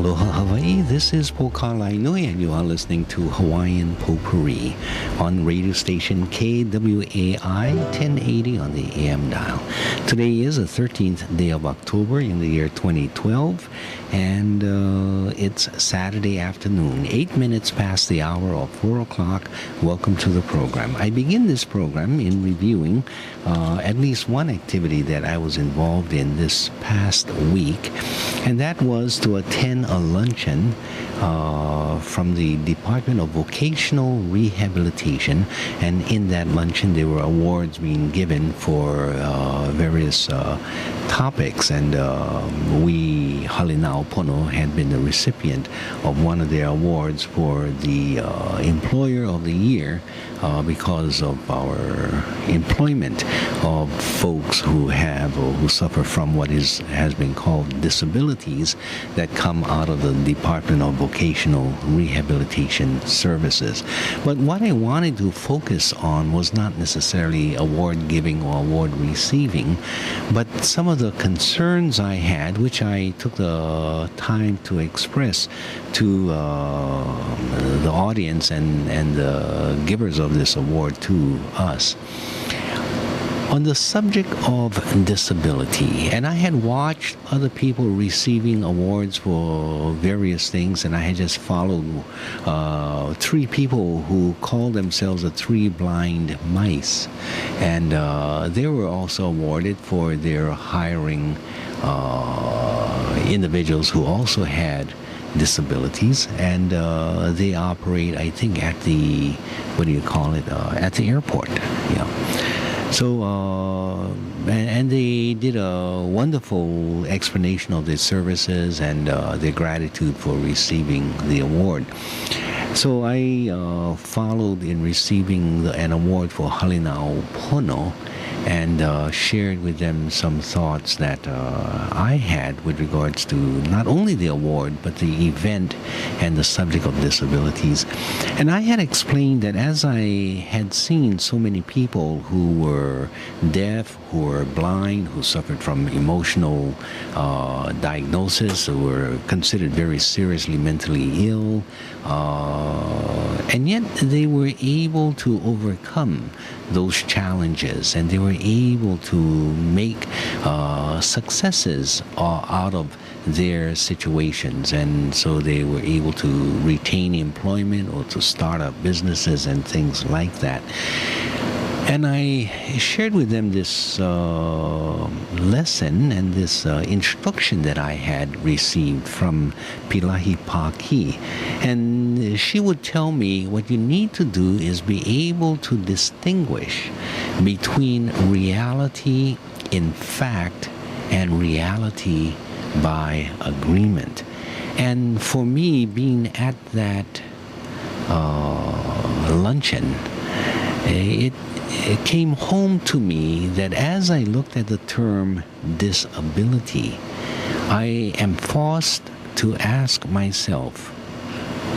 Aloha Hawaii, this is Pokalai Nui and you are listening to Hawaiian Potpourri on radio station KWAI 1080 on the AM dial. Today is the 13th day of October in the year 2012 and it's Saturday afternoon, 8 minutes past the hour of 4 o'clock. Welcome to the program. I begin this program in reviewing at least one activity that I was involved in this past week, and that was to attend a luncheon from the Department of Vocational Rehabilitation, and in that luncheon there were awards being given for various topics, and we, Halinao Pono, had been the recipient of one of their awards for the Employer of the Year because of our employment of folks who have or who suffer from what has been called disabilities that come out of the Department of Vocational Rehabilitation Services. But what I wanted to focus on was not necessarily award giving or award receiving, but some of the concerns I had, which I took the time to express to the audience and the givers of this award to us. On the subject of disability, and I had watched other people receiving awards for various things, and I had just followed three people who called themselves the Three Blind Mice, and they were also awarded for their hiring individuals who also had disabilities, and they operate, I think, at the, at the airport, yeah. So, and they did a wonderful explanation of their services and their gratitude for receiving the award. So I followed in receiving an award for Halinao Pono, and shared with them some thoughts that I had with regards to not only the award but the event and the subject of disabilities. And I had explained that as I had seen so many people who were deaf, who were blind, who suffered from emotional diagnosis, who were considered very seriously mentally ill, and yet they were able to overcome those challenges, and they were able to make successes out of their situations, and so they were able to retain employment or to start up businesses and things like that. And I shared with them this lesson and this instruction that I had received from Pilahi Paki. And she would tell me what you need to do is be able to distinguish between reality in fact and reality by agreement. And for me, being at that luncheon, it came home to me that as I looked at the term disability, I am forced to ask myself,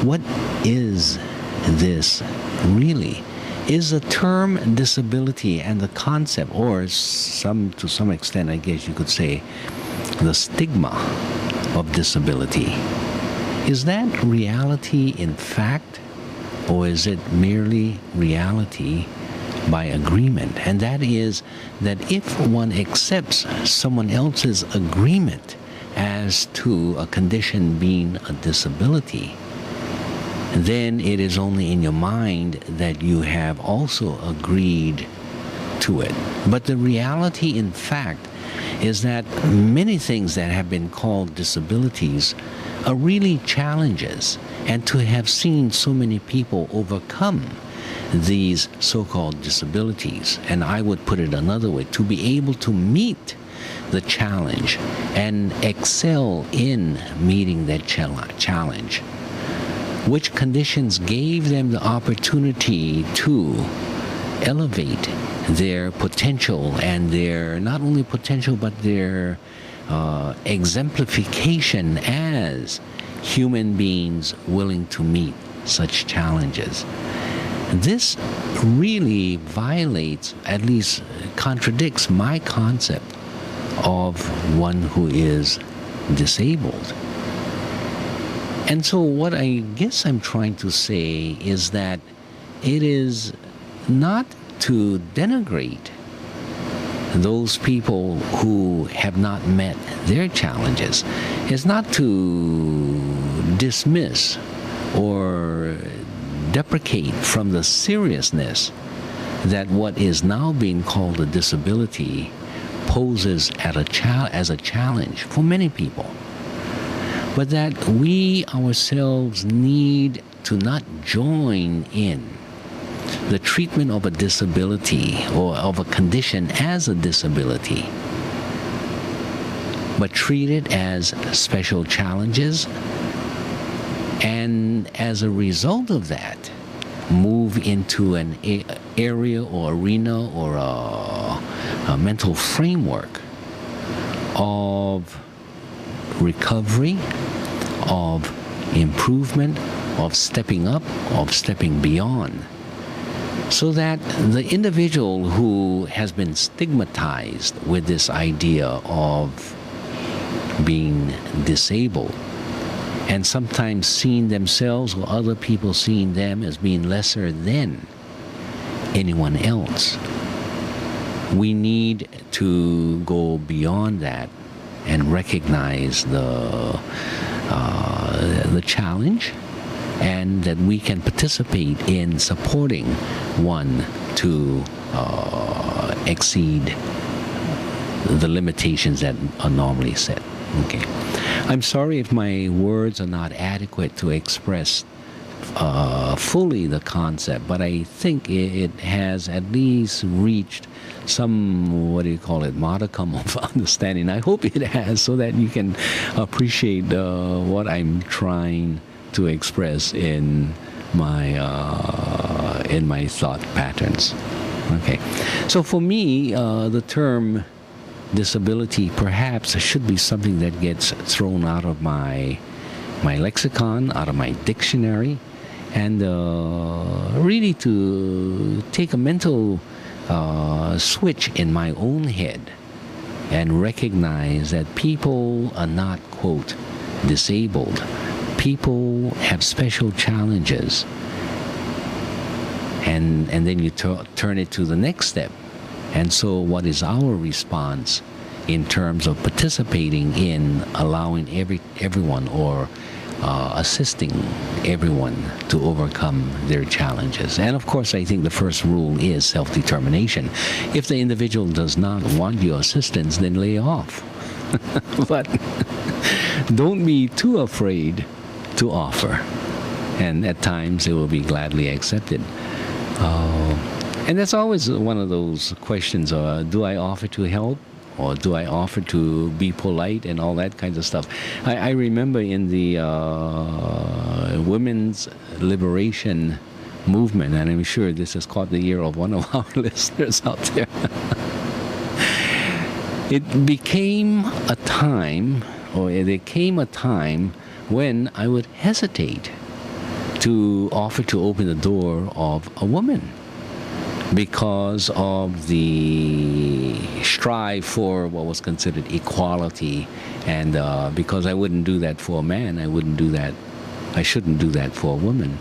what is this really? Is the term disability and the concept, or to some extent, I guess you could say, the stigma of disability, is that reality in fact, or is it merely reality by agreement? And that is that if one accepts someone else's agreement as to a condition being a disability, then it is only in your mind that you have also agreed to it. But the reality in fact is that many things that have been called disabilities are really challenges, and to have seen so many people overcome these so-called disabilities, and I would put it another way, to be able to meet the challenge and excel in meeting that challenge, which conditions gave them the opportunity to elevate their potential and their, not only potential, but their exemplification as human beings willing to meet such challenges. This really violates, at least contradicts, my concept of one who is disabled. And so, what I guess I'm trying to say is that it is not to denigrate those people who have not met their challenges. It's not to dismiss or deprecate from the seriousness that what is now being called a disability poses as a challenge for many people. But that we ourselves need to not join in the treatment of a disability or of a condition as a disability, but treat it as special challenges, and as a result of that, move into an area or arena or a mental framework of recovery, of improvement, of stepping up, of stepping beyond, so that the individual who has been stigmatized with this idea of being disabled and sometimes seeing themselves or other people seeing them as being lesser than anyone else, we need to go beyond that and recognize the challenge, and that we can participate in supporting one to exceed the limitations that are normally set. Okay. I'm sorry if my words are not adequate to express fully the concept, but I think it has at least reached some, modicum of understanding. I hope it has, so that you can appreciate what I'm trying to express in my thought patterns. Okay, so for me, the term disability perhaps should be something that gets thrown out of my lexicon, out of my dictionary, and really to take a mental switch in my own head and recognize that people are not, quote, disabled. People have special challenges. And then you turn it to the next step. And so what is our response in terms of participating in allowing everyone or assisting everyone to overcome their challenges? And of course, I think the first rule is self-determination. If the individual does not want your assistance, then lay off. But don't be too afraid to offer. And at times, it will be gladly accepted. And that's always one of those questions, do I offer to help? Or do I offer to be polite and all that kinds of stuff? I remember in the women's liberation movement, and I'm sure this has caught the ear of one of our listeners out there. It became a time, or there came a time when I would hesitate to offer to open the door of a woman, because of the strive for what was considered equality, and because I wouldn't do that for a man, I shouldn't do that for a woman.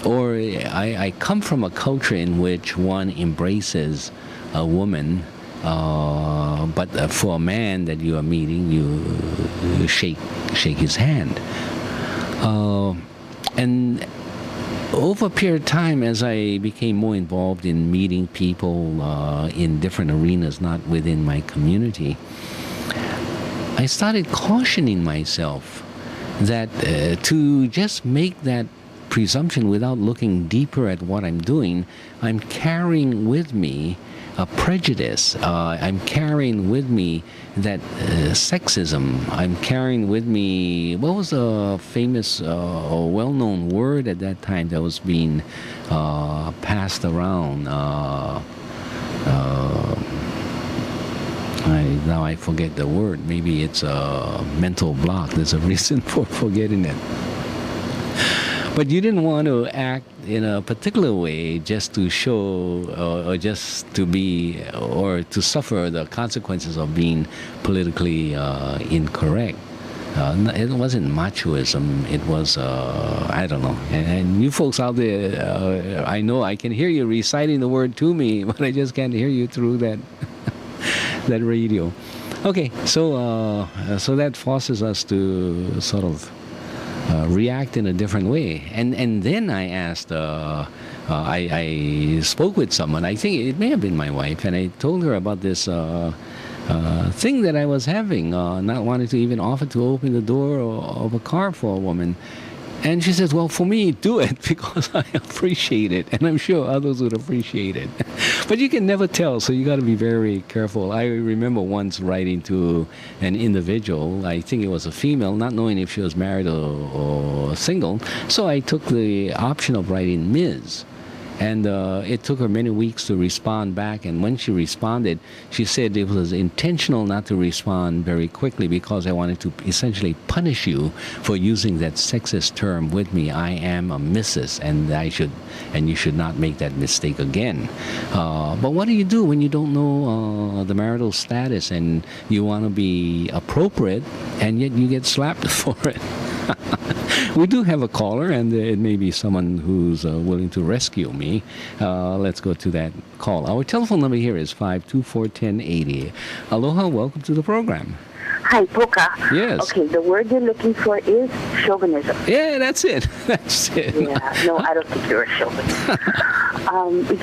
Or I come from a culture in which one embraces a woman, but for a man that you are meeting, you shake his hand. And over a period of time, as I became more involved in meeting people in different arenas, not within my community, I started cautioning myself that to just make that presumption without looking deeper at what I'm doing, I'm carrying with me a prejudice. I'm carrying with me that sexism. I'm carrying with me, what was a famous or well-known word at that time that was being passed around? Now I forget the word. Maybe it's a mental block. There's a reason for forgetting it. But you didn't want to act in a particular way just to show, or just to be, or to suffer the consequences of being politically incorrect. It wasn't machoism. It was, I don't know. And you folks out there, I know I can hear you reciting the word to me, but I just can't hear you through that that radio. Okay, so that forces us to sort of react in a different way. And then I asked, I spoke with someone, I think it may have been my wife, and I told her about this thing that I was having, not wanting to even offer to open the door of a car for a woman. And she says, well, for me, do it because I appreciate it. And I'm sure others would appreciate it. But you can never tell, so you got to be very careful. I remember once writing to an individual, I think it was a female, not knowing if she was married or single. So I took the option of writing Ms. And it took her many weeks to respond back. And when she responded, she said it was intentional not to respond very quickly because I wanted to essentially punish you for using that sexist term with me. I am a Mrs. and you should not make that mistake again. But what do you do when you don't know the marital status and you want to be appropriate and yet you get slapped for it? We do have a caller, and it may be someone who's willing to rescue me. Let's go to that call. Our telephone number here is 524-1080. Aloha, welcome to the program. Hi, Poka. Yes. Okay, the word you're looking for is chauvinism. Yeah, that's it. That's it. Yeah, no, I don't think you're a chauvinist.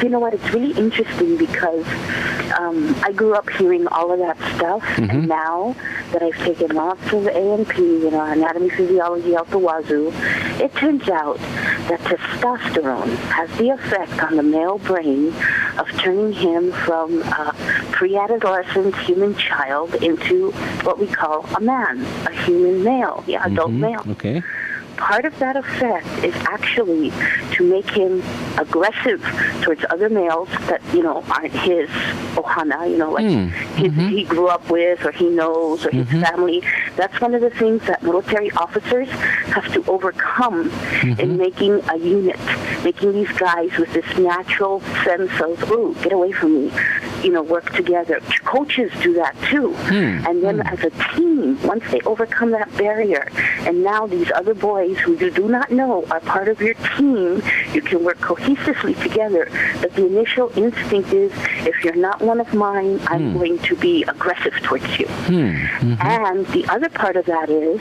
You know what? It's really interesting because I grew up hearing all of that stuff, and now that I've taken lots of A&P, anatomy, physiology out the wazoo, it turns out that testosterone has the effect on the male brain of turning him from a pre-adolescent human child into what we call a man, a human male, adult male. Okay. Part of that effect is actually to make him aggressive towards other males that, aren't his ohana, he grew up with or he knows or his family. That's one of the things that military officers have to overcome in making a unit, making these guys with this natural sense of, ooh, get away from me, work together. Coaches do that too. And then as a team, once they overcome that barrier, and now these other boys who you do not know are part of your team, you can work cohesively together. But the initial instinct is, if you're not one of mine, I'm going to be aggressive towards you. And the other part of that is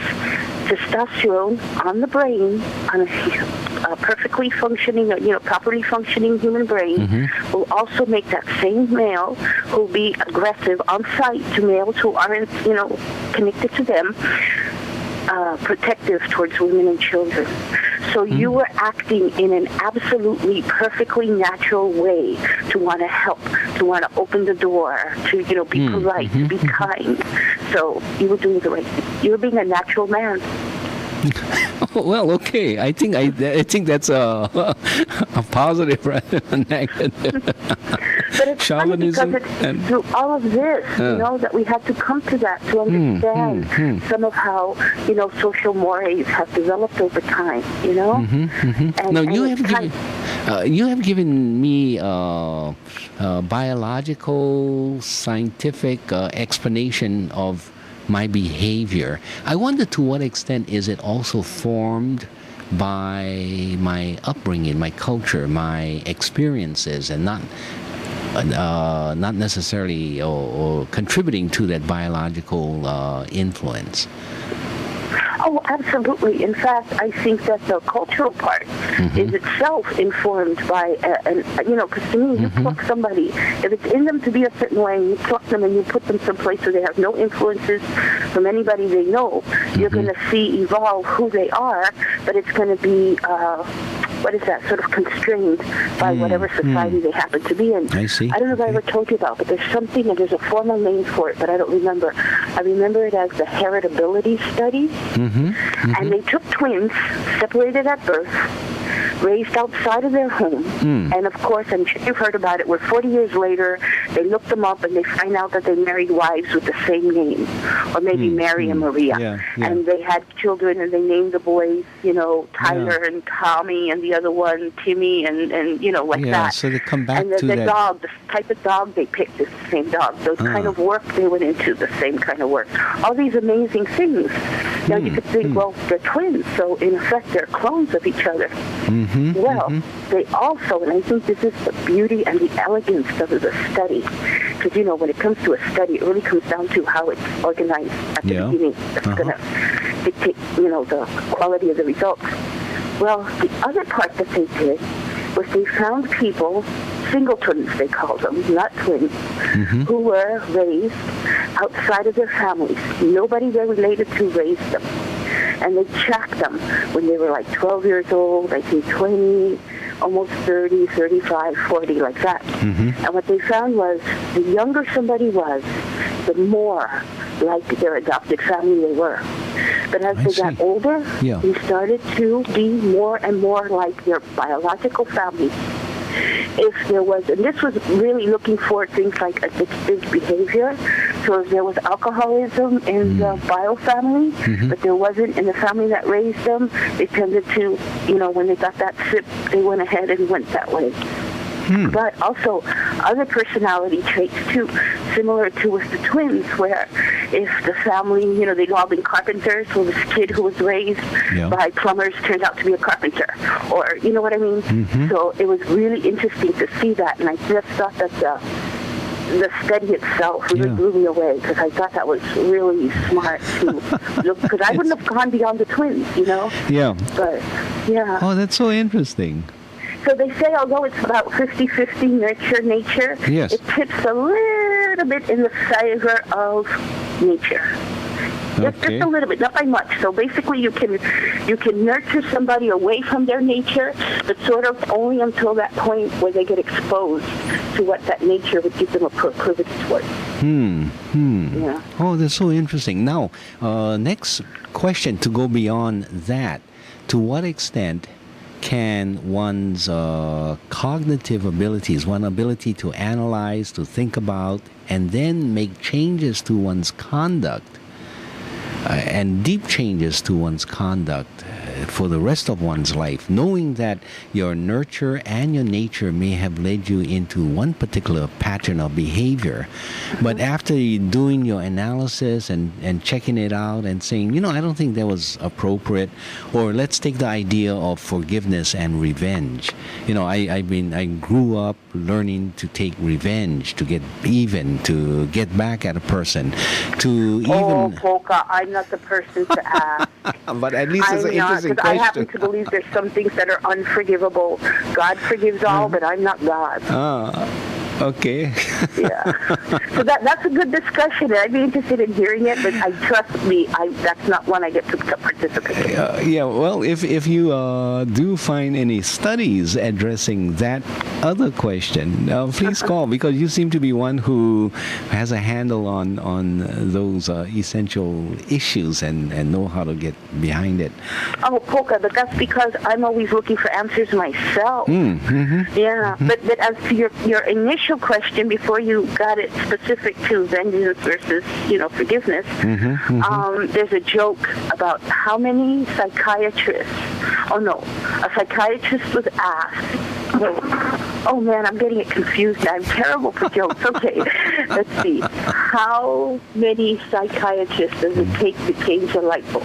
testosterone on the brain, on a perfectly functioning, properly functioning human brain, will also make that same male who will be aggressive on sight to males who aren't, connected to them, protective towards women and children. So you were acting in an absolutely perfectly natural way to want to help, to want to open the door, to, be polite, to be kind. So you were doing the right thing. You were being a natural man. Well, okay. I think that's a positive rather than negative. But it's Chauvinism funny because it's through all of this, that we had to come to that to understand some of how, social mores have developed over time, And, now, you have given me biological, scientific explanation of my behavior. I wonder to what extent is it also formed by my upbringing, my culture, my experiences, and not necessarily or contributing to that biological influence. Oh, absolutely. In fact, I think that the cultural part is itself informed by, because to me, you pluck somebody, if it's in them to be a certain way, you pluck them and you put them someplace where they have no influences from anybody they know, you're going to see evolve who they are, but it's going to be, sort of constrained by whatever society they happen to be in. I see. I don't know if I ever told you about, but there's something, and there's a formal name for it, but I don't remember. I remember it as the heritability studies. And they took twins, separated at birth, raised outside of their home, and of course, I'm sure you've heard about it, where 40 years later, they look them up and they find out that they married wives with the same name, or maybe Mary and Maria. And they had children, and they named the boys, Tyler and Tommy, and the other one, Timmy, and like that. So they come back and the that. Dog, the type of dog they picked is the same dog. Those kind of work, they went into the same kind of work. All these amazing things. Now you could think, well, they're twins, so in effect they're clones of each other. Well, they also, and I think this is the beauty and the elegance of the study, because, you know, when it comes to a study, it really comes down to how it's organized at the beginning. That's going to dictate, you know, the quality of the results. Well, the other part that they did was they found people, singletons they called them, not twins, who were raised outside of their families. Nobody they're related to raised them. And they tracked them when they were like 12 years old, I think 20, almost 30, 35, 40, like that. And what they found was the younger somebody was, the more like their adopted family they were. But as they got older, they started to be more and more like their biological family. If there was, and this was really looking for things like addictive behavior, so if there was alcoholism in the bio family, but there wasn't in the family that raised them, they tended to, you know, when they got that sip, they went ahead and went that way. But also other personality traits too, similar to with the twins, where if the family, you know, they'd all been carpenters, so this kid who was raised by plumbers turned out to be a carpenter, or, you know what I mean? So it was really interesting to see that, and I just thought that the study itself really blew me away, because I thought that was really smart to look, because I wouldn't have gone beyond the twins, you know? But, Oh, that's so interesting. So they say, although it's about 50-50 nurture-nature, it tips a little bit in the favor of nature. Just a little bit, not by much. So basically you can nurture somebody away from their nature, but sort of only until that point where they get exposed to what that nature would give them a proclivity towards. Yeah. Oh, that's so interesting. Now, next question to go beyond that. To what extent can one's cognitive abilities, one's ability to analyze, to think about, and then make changes to one's conduct, and deep changes to one's conduct for the rest of one's life, knowing that your nurture and your nature may have led you into one particular pattern of behavior, but after doing your analysis and checking it out and saying, you know, I don't think that was appropriate, or let's take the idea of forgiveness and revenge. You know, I grew up learning to take revenge, to get even, to get back at a person, to even... Oh, Polka, I'm not the person to ask. But at least it's an interesting question. I happen to believe there's some things that are unforgivable. God forgives all, but I'm not God. Okay. So that's a good discussion. I'd be interested in hearing it, but trust me, that's not one I get to participate in. Well, if you do find any studies addressing that other question, please call, because you seem to be one who has a handle on those essential issues and know how to get behind it. Oh, Polka, but that's because I'm always looking for answers myself. But as to your initial question, before you got it specific to vengeance versus, forgiveness, there's a joke about how many psychiatrists, a psychiatrist was asked, oh man, I'm getting it confused now. I'm terrible for jokes. Okay, let's see. How many psychiatrists does it take to change a light bulb?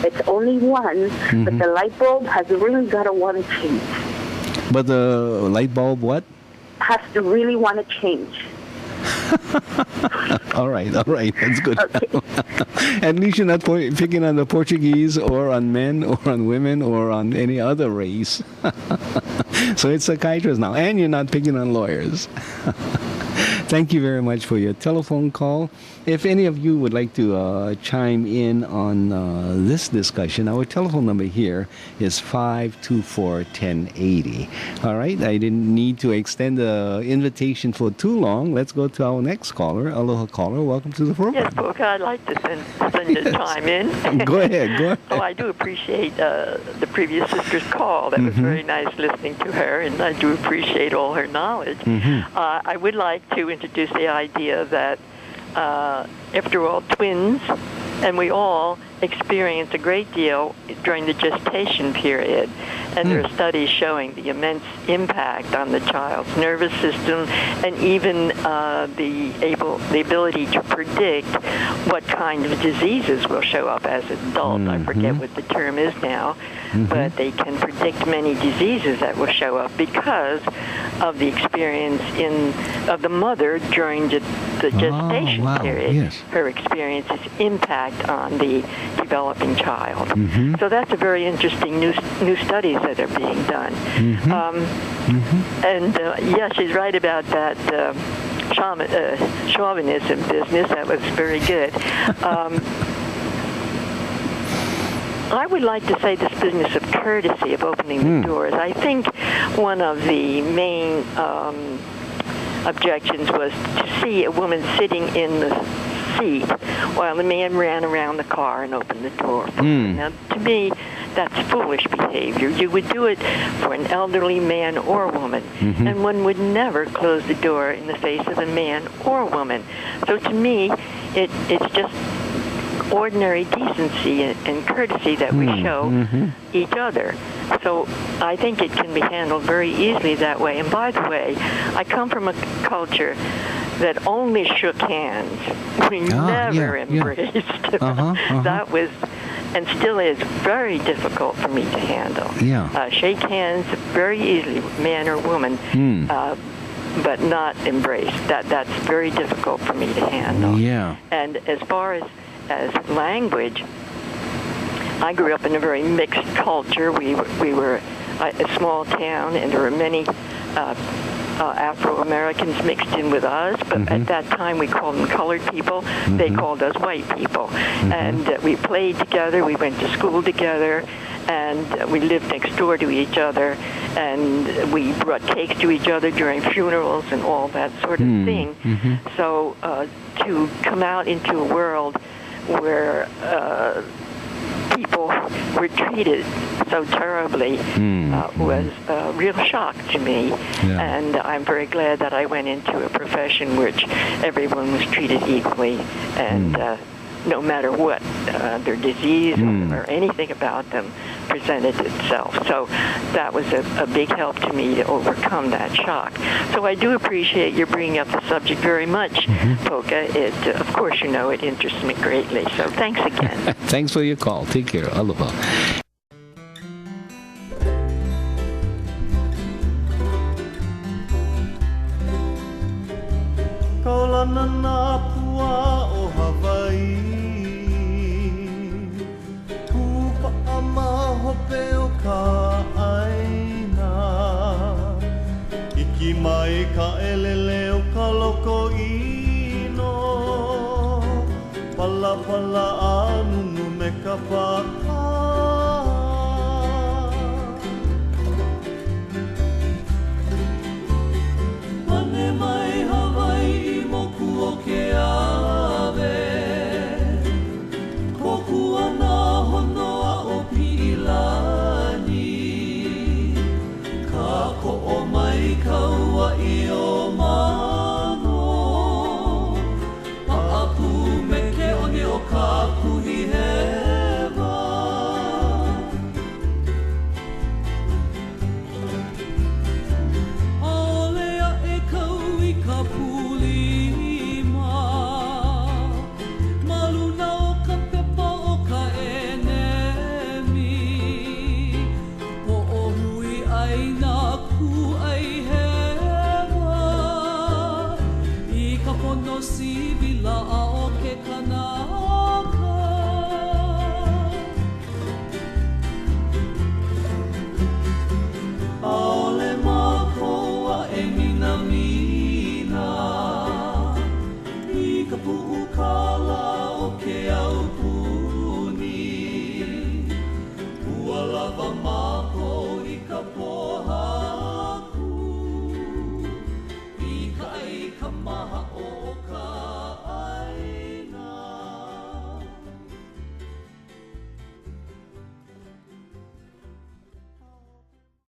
It's only one, but the light bulb has really got to want to change. But the light bulb what? Has to really want to change. All right, that's good. Okay. At least you're not picking on the Portuguese or on men or on women or on any other race. So it's psychiatrists now, and you're not picking on lawyers. Thank you very much for your telephone call. If any of you would like to chime in on this discussion, our telephone number here is 524-1080. All right, I didn't need to extend the invitation for too long. Let's go to our next caller. Aloha caller, welcome to the program. Yes, Boca, I'd like to send a chime in. Go ahead. Oh, I do appreciate the previous sister's call. That was very nice listening to her, and I do appreciate all her knowledge. I would like to introduce the idea that after all, twins, and we all experience a great deal during the gestation period. And there are studies showing the immense impact on the child's nervous system and even the ability to predict what kind of diseases will show up as adults. I forget what the term is now, but they can predict many diseases that will show up because of the experience of the mother during the gestation period. Yes. Her experience's impact on the developing child. So that's a very interesting new studies that are being done. And yeah, she's right about that chauvinism business. That was very good. I would like to say this business of courtesy, of opening the doors. I think one of the main objections was to see a woman sitting in the seat while the man ran around the car and opened the door for her. Now, to me, that's foolish behavior. You would do it for an elderly man or woman, and one would never close the door in the face of a man or woman. So to me, it's just ordinary decency and courtesy that we show each other. So I think it can be handled very easily that way. And by the way, I come from a culture that only shook hands. We never embraced. That was, and still is, very difficult for me to handle. Shake hands very easily, man or woman, but not embrace. That's very difficult for me to handle. And as far as language, I grew up in a very mixed culture. We were a small town, and there were many Afro-Americans mixed in with us, but at that time we called them colored people. They called us white people. And we played together, we went to school together, and we lived next door to each other, and we brought cakes to each other during funerals and all that sort of thing. So to come out into a world where people were treated so terribly was a real shock to me. And I'm very glad that I went into a profession which everyone was treated equally, and no matter what their disease or anything about them presented itself. So that was a big help to me to overcome that shock. So I do appreciate your bringing up the subject very much, Polka. It, of course, you know, it interests me greatly. So thanks again. Thanks for your call. Take care. Aloha. Kaulana na pua o Hawaii, Kupa ama hope o ka aina, Iki mai ka elele o ka loko ino, Pala pala anunu me ka paka. Mane mai Hawaii moku o ke ave, Koku ana honoa o Pilani, Ka ko'o mai kaua I o mano, Pa'apu me ke one o ka kuhi hewa. Aolea e kau I ka pulima, Maluna o ka pepa o ka enemi, Ho'ohui ai nā ku ai hewa, I ka pono sivila a o ke kanaka.